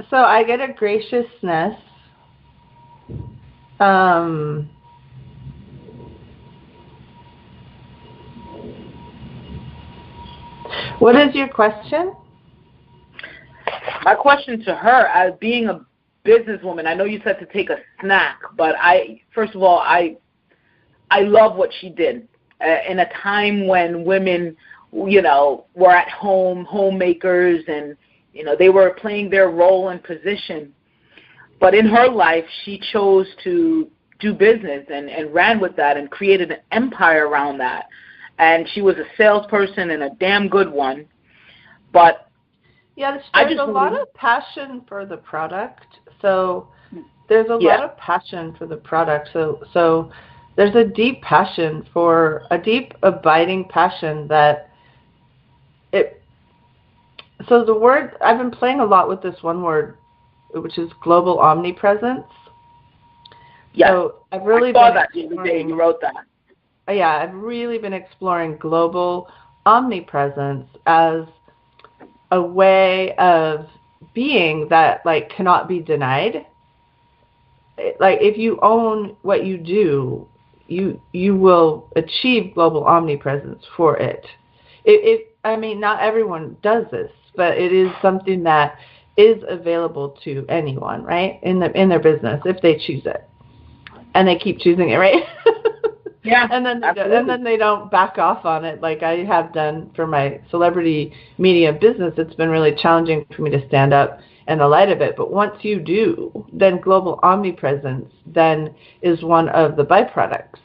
S2: So I get a graciousness What is your question?
S3: My question to her, as being a businesswoman, I know you said to take a snack, but first of all, I love what she did in a time when women, were at home, homemakers, and, they were playing their role and position. But in her life, she chose to do business and ran with that and created an empire around that. And she was a salesperson and a damn good one. But
S2: there's a lot of passion for the product. So there's a lot of passion for the product. So there's a deep abiding passion that so the word, I've been playing a lot with this one word, which is global omnipresence.
S3: Yeah.
S2: So I've really
S3: I saw that the other day. You wrote that.
S2: Yeah, I've really been exploring global omnipresence as a way of being that cannot be denied. If you own what you do, you will achieve global omnipresence for it. Not everyone does this, but it is something that is available to anyone, right? In their business, if they choose it, and they keep choosing it, right?
S3: Yeah.
S2: and then they don't back off on it, like I have done for my celebrity media business. It's been really challenging for me to stand up in the light of it. But once you do, then global omnipresence then is one of the byproducts.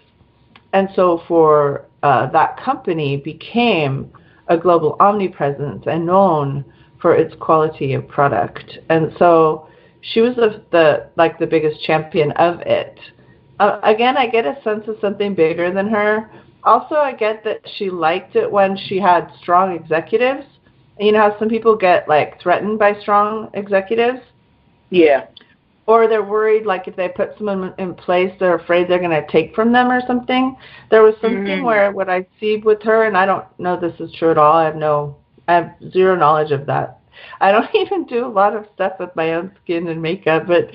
S2: And so for that company became a global omnipresence and known for its quality of product. And so she was the biggest champion of it. Again, I get a sense of something bigger than her. Also, I get that she liked it when she had strong executives. You know how some people get threatened by strong executives?
S3: Yeah.
S2: Or they're worried, if they put someone in place, they're afraid they're going to take from them or something. There was something where what I see with her, and I don't know this is true at all. I have zero knowledge of that. I don't even do a lot of stuff with my own skin and makeup, but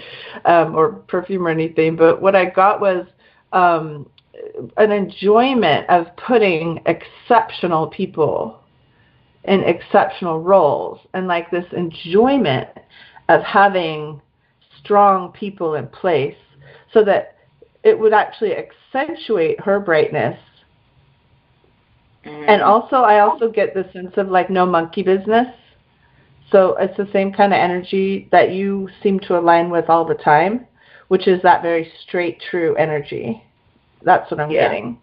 S2: or perfume or anything. But what I got was an enjoyment of putting exceptional people in exceptional roles, and this enjoyment of having strong people in place so that it would actually accentuate her brightness. And also, I also get the sense of no monkey business. So it's the same kind of energy that you seem to align with all the time, which is that very straight, true energy. That's what I'm getting.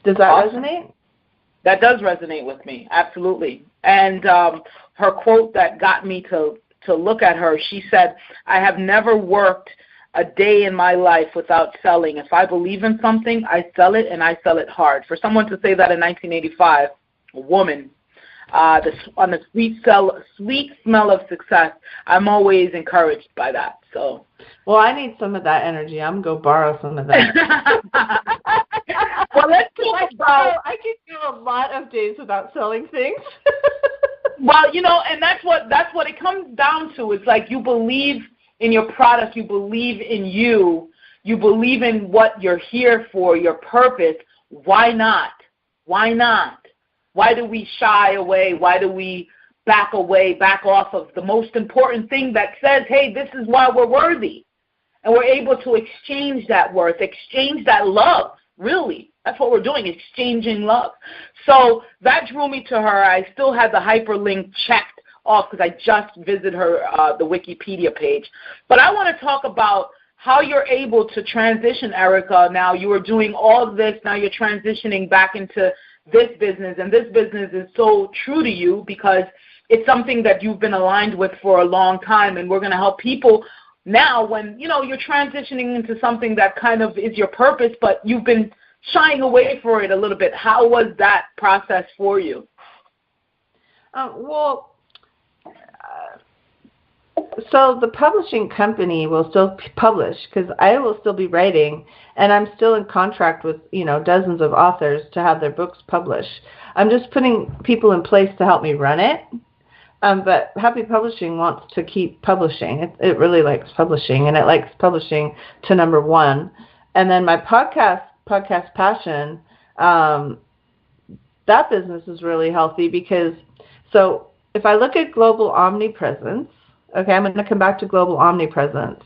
S2: Does that resonate?
S3: That does resonate with me, absolutely. And her quote that got me to look at her, she said, "I have never worked a day in my life without selling. If I believe in something, I sell it, and I sell it hard." For someone to say that in 1985, a woman, on the sweet smell of success, I'm always encouraged by that. So,
S2: well, I need some of that energy. I'm going to borrow some of that.
S3: Well, let's talk about.
S2: I could go a lot of days without selling things.
S3: Well, and that's what it comes down to. It's you believe in your product, you believe in you believe in what you're here for, your purpose. Why not? Why not? Why do we shy away? Why do we back off of the most important thing that says, hey, this is why we're worthy? And we're able to exchange that worth, exchange that love, really. That's what we're doing, exchanging love. So that drew me to her. I still had the hyperlink checked off because I just visited her, the Wikipedia page. But I want to talk about how you're able to transition, Erica. Now you were doing all of this. Now you're transitioning back into this business. And this business is so true to you because it's something that you've been aligned with for a long time. And we're going to help people now when, you're transitioning into something that kind of is your purpose, but you've been shying away for it a little bit. How was that process for you?
S2: So the publishing company will still publish because I will still be writing, and I'm still in contract with, dozens of authors to have their books published. I'm just putting people in place to help me run it. But Happy Publishing wants to keep publishing. It really likes publishing, and it likes publishing to number one. And then my podcast passion, that business is really healthy because, so if I look at global omnipresence, okay, I'm going to come back to global omnipresence.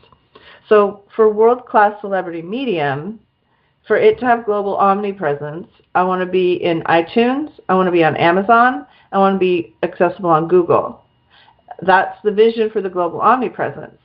S2: So for world-class celebrity medium, for it to have global omnipresence, I want to be in iTunes, I want to be on Amazon, I want to be accessible on Google. That's the vision for the global omnipresence.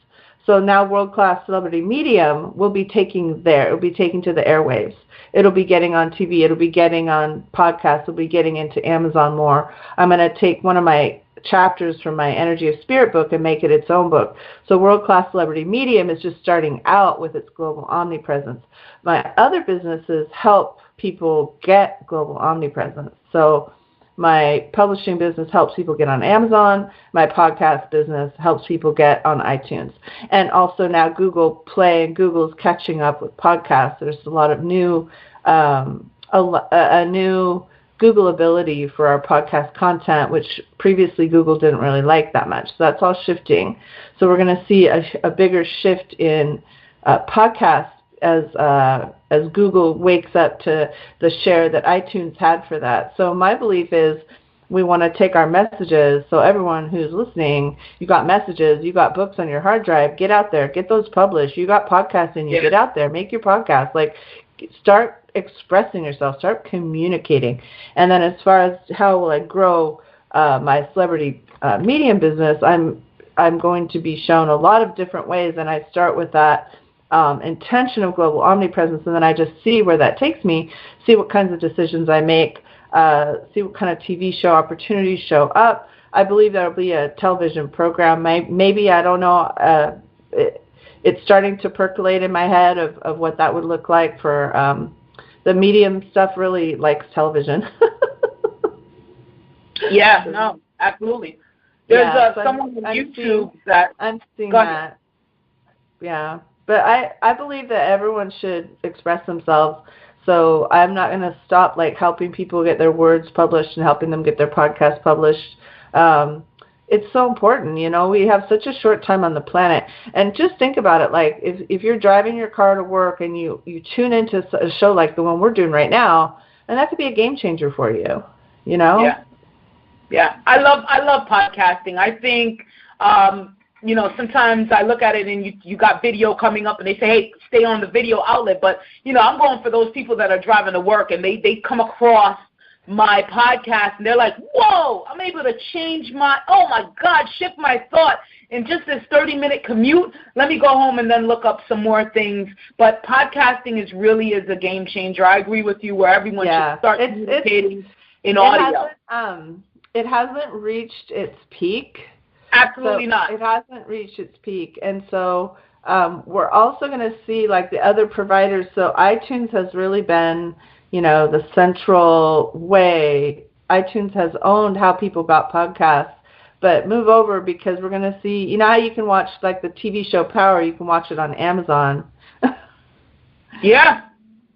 S2: So now world-class celebrity medium will be taking there. It will be taking to the airwaves. It'll be getting on TV. It'll be getting on podcasts. It'll be getting into Amazon more. I'm going to take one of my chapters from my Energy of Spirit book and make it its own book. So world-class celebrity medium is just starting out with its global omnipresence. My other businesses help people get global omnipresence. So my publishing business helps people get on Amazon. My podcast business helps people get on iTunes. And also now Google Play and Google's catching up with podcasts. There's a lot of new, a new Google ability for our podcast content, which previously Google didn't really like that much. So that's all shifting. So we're going to see a bigger shift in podcasts as Google wakes up to the share that iTunes had for that. So my belief is we want to take our messages. So everyone who's listening, you got messages, you got books on your hard drive, get out there, get those published. You got podcasting, you get out there, make your podcast. Like, start expressing yourself, start communicating. And then as far as how will I grow my celebrity medium business, I'm going to be shown a lot of different ways, and I start with that intention of global omnipresence, and then I just see where that takes me, see what kinds of decisions I make, see what kind of TV show opportunities show up. I believe there will be a television program. Maybe, I don't know, it's starting to percolate in my head of what that would look like for the medium stuff really likes television.
S3: Yeah, no, absolutely. There's someone on YouTube that
S2: I'm seeing that. Yeah. But I believe that everyone should express themselves. So I'm not going to stop like helping people get their words published and helping them get their podcasts published. It's so important, you know. We have such a short time on the planet. And just think about it, like if you're driving your car to work and you tune into a show like the one we're doing right now, and that could be a game changer for you, you know?
S3: Yeah. Yeah. I love podcasting. I think you know, sometimes I look at it and you got video coming up and they say, hey, stay on the video outlet. But, you know, I'm going for those people that are driving to work and they come across my podcast and they're like, whoa, I'm able to change shift my thought in just this 30-minute commute. Let me go home and then look up some more things. But podcasting is a game changer. I agree with you where everyone should start communicating in audio.
S2: It hasn't reached its peak.
S3: Absolutely not.
S2: It hasn't reached its peak. And so we're also going to see like the other providers. So iTunes has really been, you know, the central way. iTunes has owned how people got podcasts. But move over because we're going to see, you know how you can watch like the TV show Power, you can watch it on Amazon.
S3: Yeah.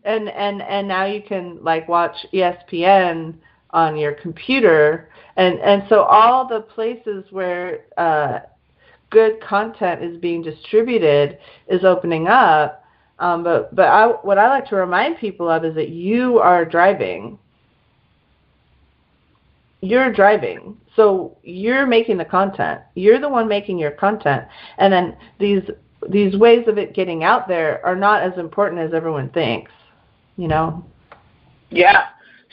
S2: And now you can like watch ESPN on your computer. And so all the places where good content is being distributed is opening up. But what I like to remind people of is that you are driving. You're driving. So you're making the content. You're the one making your content. And then these ways of it getting out there are not as important as everyone thinks, you know?
S3: Yeah.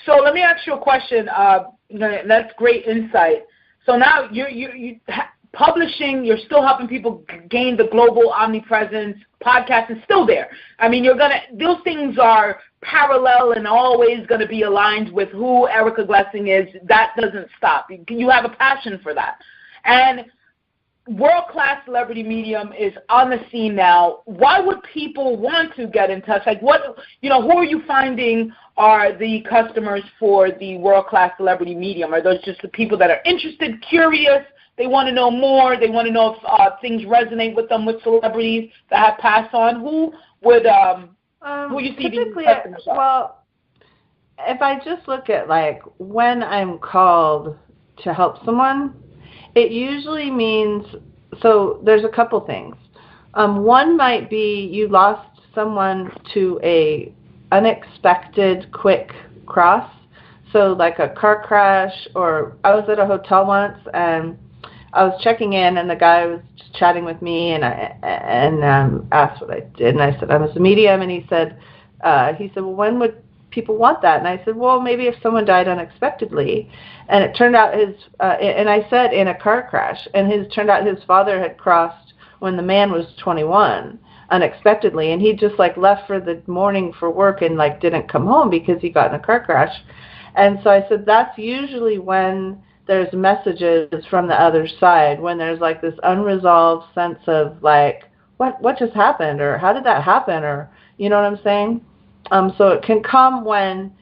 S3: So let me ask you a question. That's great insight. So now you publishing, you're still helping people gain the global omnipresence. Podcast is still there. I mean, those things are parallel and always going to be aligned with who Erica Glessing is. That doesn't stop. You have a passion for that. And world-class celebrity medium is on the scene now. Why would people want to get in touch? Like, who are you finding are the customers for the world-class celebrity medium? Are those just the people that are interested, curious, they want to know more, they want to know if things resonate with them with celebrities that have passed on? Who you see these customers are?
S2: Well, if I just look at like when I'm called to help someone, It usually means, so there's a couple things. One might be you lost someone to a unexpected quick cross. So like a car crash, or I was at a hotel once and I was checking in and the guy was just chatting with me and asked what I did, and I said I was a medium, and he said, well, when would people want that? And I said, well, maybe if someone died unexpectedly. And it turned out and I said in a car crash, and turned out his father had crossed when the man was 21 unexpectedly, and he just like left for the morning for work and like didn't come home because he got in a car crash. And so I said that's usually when there's messages from the other side, when there's like this unresolved sense of like what just happened, or how did that happen, or you know what I'm saying? So it can come when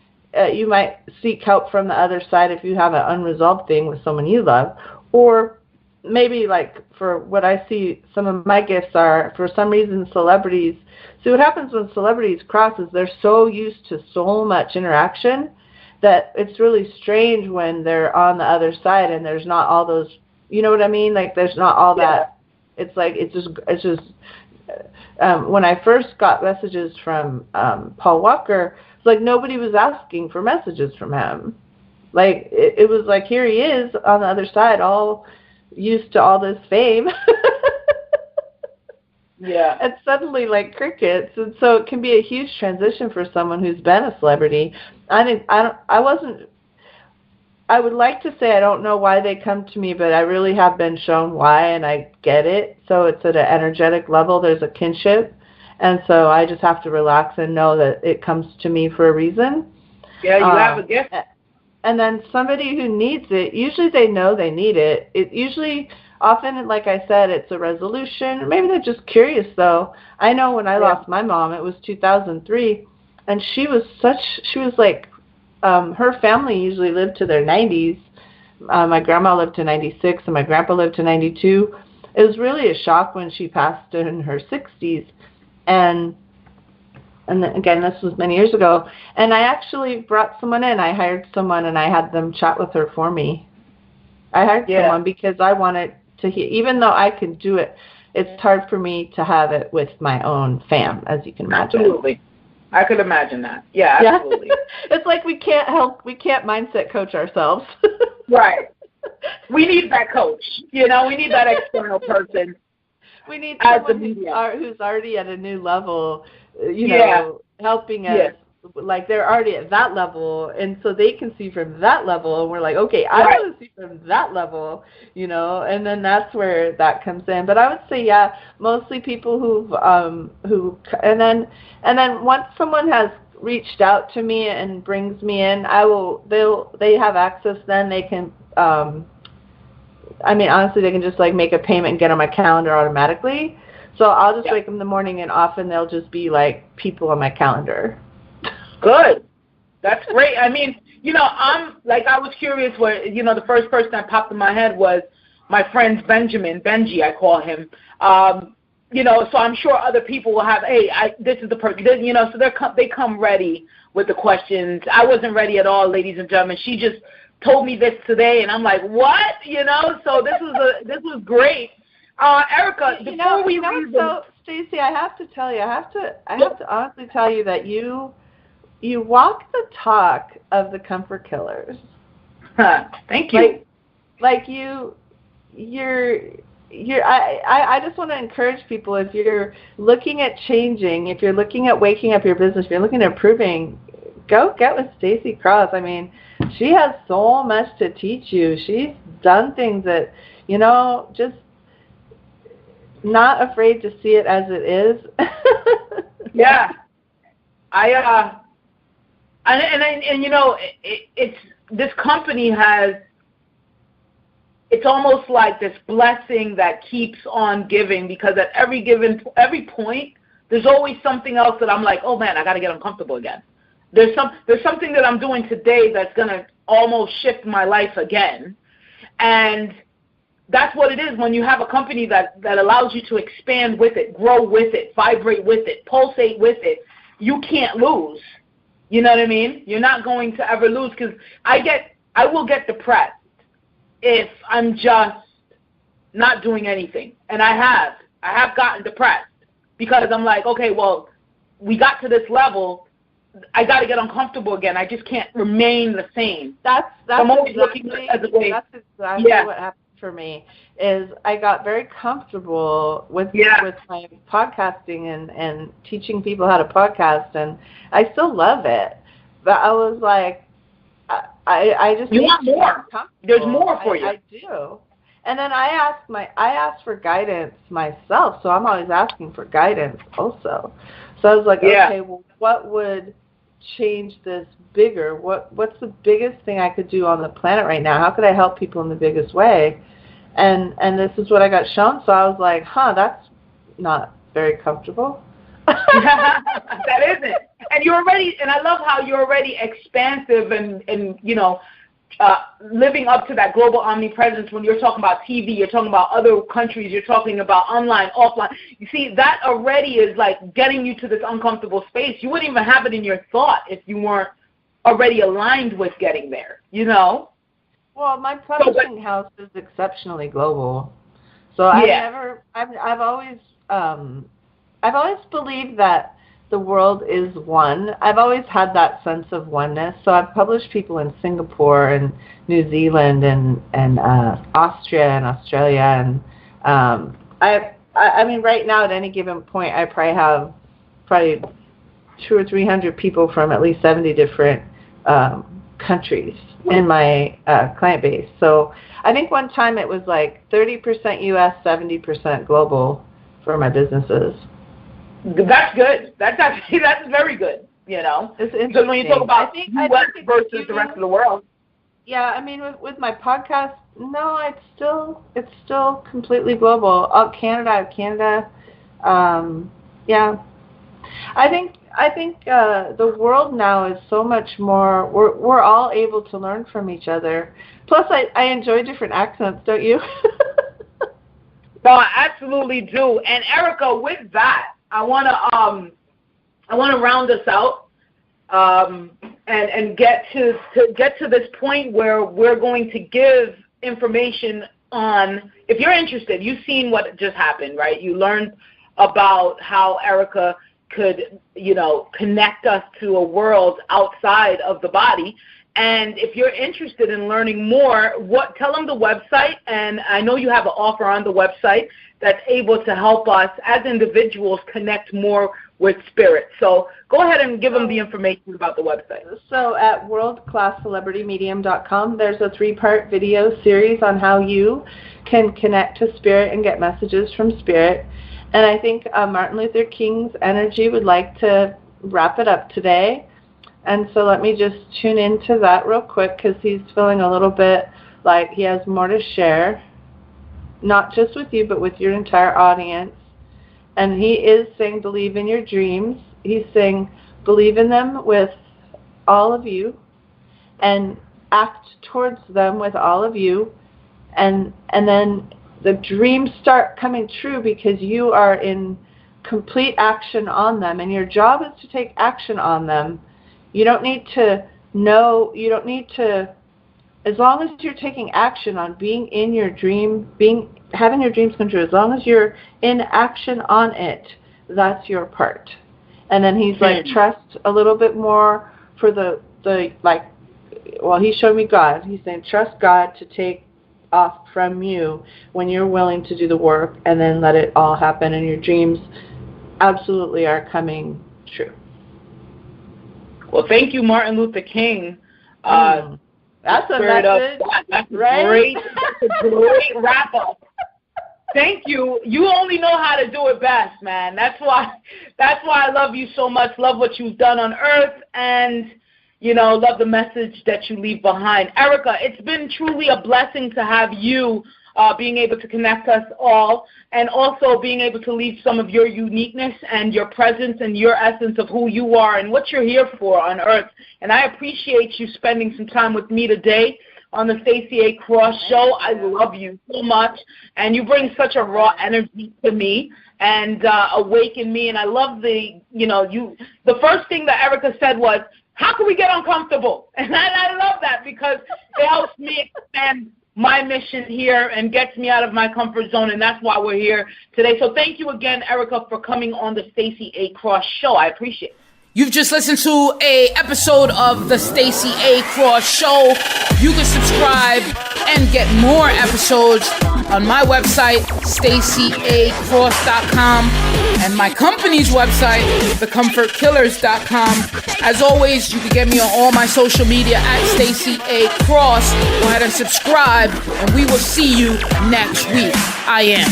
S2: you might seek help from the other side if you have an unresolved thing with someone you love, or maybe like for what I see, some of my gifts are for some reason celebrities. See, what happens when celebrities cross is they're so used to so much interaction that it's really strange when they're on the other side and there's not all those, you know what I mean? Like there's not all that. It's like it's just. When I first got messages from Paul Walker, it's like nobody was asking for messages from him. Like it was like, here he is on the other side, all used to all this fame.
S3: Yeah.
S2: And suddenly like crickets. And so it can be a huge transition for someone who's been a celebrity. I would like to say I don't know why they come to me, but I really have been shown why, and I get it. So it's at an energetic level. There's a kinship. And so I just have to relax and know that it comes to me for a reason.
S3: Yeah, you have a gift.
S2: And then somebody who needs it, usually they know they need it. It usually, often, like I said, it's a resolution. Maybe they're just curious, though. I know when I lost my mom, it was 2003, and she was like, her family usually lived to their 90s. My grandma lived to 96, and my grandpa lived to 92. It was really a shock when she passed in her 60s. And again, this was many years ago. And I actually brought someone in. I hired someone, and I had them chat with her for me. I hired someone because I wanted to hear, even though I can do it, it's hard for me to have it with my own fam, as you can imagine.
S3: Absolutely. I could imagine that. Yeah, absolutely.
S2: It's like we can't mindset coach ourselves.
S3: Right. We need that coach. You know, we need that external person.
S2: We need someone who's already at a new level, you know, helping us. Like they're already at that level, and so they can see from that level, and we're like, okay, I want to see from that level, you know, and then that's where that comes in. But I would say, mostly people and then once someone has reached out to me and brings me in, they have access. Then they can, honestly, they can just like make a payment and get on my calendar automatically. So I'll just wake up in the morning, and often they'll just be like people on my calendar.
S3: Good. That's great. I mean, you know, I was curious where, you know, the first person that popped in my head was my friend Benji, I call him. You know, so I'm sure other people will have, this is the person, you know, so they come ready with the questions. I wasn't ready at all, ladies and gentlemen. She just told me this today, and I'm like, what? You know, so this was great. Erica,
S2: Stacy, I have to tell you, I have to honestly tell you that you walk the talk of the Comfort Killers.
S3: Thank you.
S2: I just want to encourage people, if you're looking at changing, if you're looking at waking up your business, if you're looking at improving, go get with Stacy Cross. I mean, she has so much to teach you. She's done things that, you know, just not afraid to see it as it is.
S3: Yeah. And you know, it's this company has, it's almost like this blessing that keeps on giving, because at every point, there's always something else that I'm like, oh man, I got to get uncomfortable again. There's something that I'm doing today that's going to almost shift my life again. And that's what it is when you have a company that allows you to expand with it, grow with it, vibrate with it, pulsate with it. You can't lose. You know what I mean? You're not going to ever lose, because I will get depressed if I'm just not doing anything. And I have gotten depressed because I'm like, okay, well, we got to this level. I got to get uncomfortable again. I just can't remain the same.
S2: That's
S3: I'm always
S2: exactly,
S3: looking as a way.
S2: that's exactly what happened for me. Is I got very comfortable with my podcasting and teaching people how to podcast, and I still love it. But I was like, I just
S3: you
S2: need
S3: want
S2: to
S3: more. There's more for you.
S2: I do. And then I asked for guidance myself, so I'm always asking for guidance also. So I was like, okay, well, what would change this bigger? What's the biggest thing I could do on the planet right now? How could I help people in the biggest way? And this is what I got shown. So I was like, that's not very comfortable.
S3: That isn't. And you're already, and I love how you're already expansive and living up to that global omnipresence. When you're talking about TV, you're talking about other countries, you're talking about online, offline. You see, that already is like getting you to this uncomfortable space. You wouldn't even have it in your thought if you weren't already aligned with getting there,
S2: Well, my publishing house is exceptionally global. So I've always believed that the world is one. I've always had that sense of oneness. So I've published people in Singapore and New Zealand and Austria and Australia. And I mean, right now at any given point, I probably have 200 or 300 people from at least 70 different countries in my client base. So I think one time it was like 30% U.S., 70% global for my businesses.
S3: That's good. That's very good. Because when you talk about U.S. versus the rest of the world.
S2: Yeah, I mean, with my podcast, no, it's still completely global. Canada. Yeah, I think the world now is so much more. We're all able to learn from each other. Plus, I enjoy different accents, don't you?
S3: No, I absolutely do. And Erica, with that, I want to round us out and get to this point where we're going to give information on, if you're interested, you've seen what just happened, right? You learned about how Erica could, connect us to a world outside of the body. And if you're interested in learning more, tell them the website. And I know you have an offer on the website that's able to help us as individuals connect more with spirit. So go ahead and give them the information about the website.
S2: So at worldclasscelebritymedium.com, there's a 3-part video series on how you can connect to spirit and get messages from spirit. And I think Martin Luther King's energy would like to wrap it up today. And so let me just tune into that real quick because he's feeling a little bit like he has more to share, not just with you, but with your entire audience. And he is saying, believe in your dreams. He's saying, believe in them with all of you and act towards them with all of you. And then the dreams start coming true because you are in complete action on them. And your job is to take action on them. You don't need to as long as you're taking action on being in your dream, having your dreams come true, as long as you're in action on it, that's your part. And then he's like, trust a little bit more for he showed me God. He's saying, trust God to take off from you when you're willing to do the work, and then let it all happen, and your dreams absolutely are coming true.
S3: Well, thank you, Martin Luther King.
S2: That's a message.
S3: That's
S2: right?
S3: Great. That's a great wrap-up. Thank you. You only know how to do it best, man. That's why I love you so much. Love what you've done on Earth, and love the message that you leave behind. Erica, it's been truly a blessing to have you being able to connect us all, and also being able to leave some of your uniqueness and your presence and your essence of who you are and what you're here for on Earth. And I appreciate you spending some time with me today on the Stacy A. Cross Show. I love you so much, and you bring such a raw energy to me and awaken me. And I love the first thing that Erica said was, how can we get uncomfortable? And I love that because it helps me expand my mission here and gets me out of my comfort zone, and that's why we're here today. So thank you again, Erica, for coming on the Stacy A. Cross Show. I appreciate it.
S1: You've just listened to a episode of the Stacy A. Cross Show. You can subscribe and get more episodes on my website, stacyacross.com, and my company's website, thecomfortkillers.com. As always, you can get me on all my social media at Stacy A. Cross. Go ahead and subscribe, and we will see you next week. I am.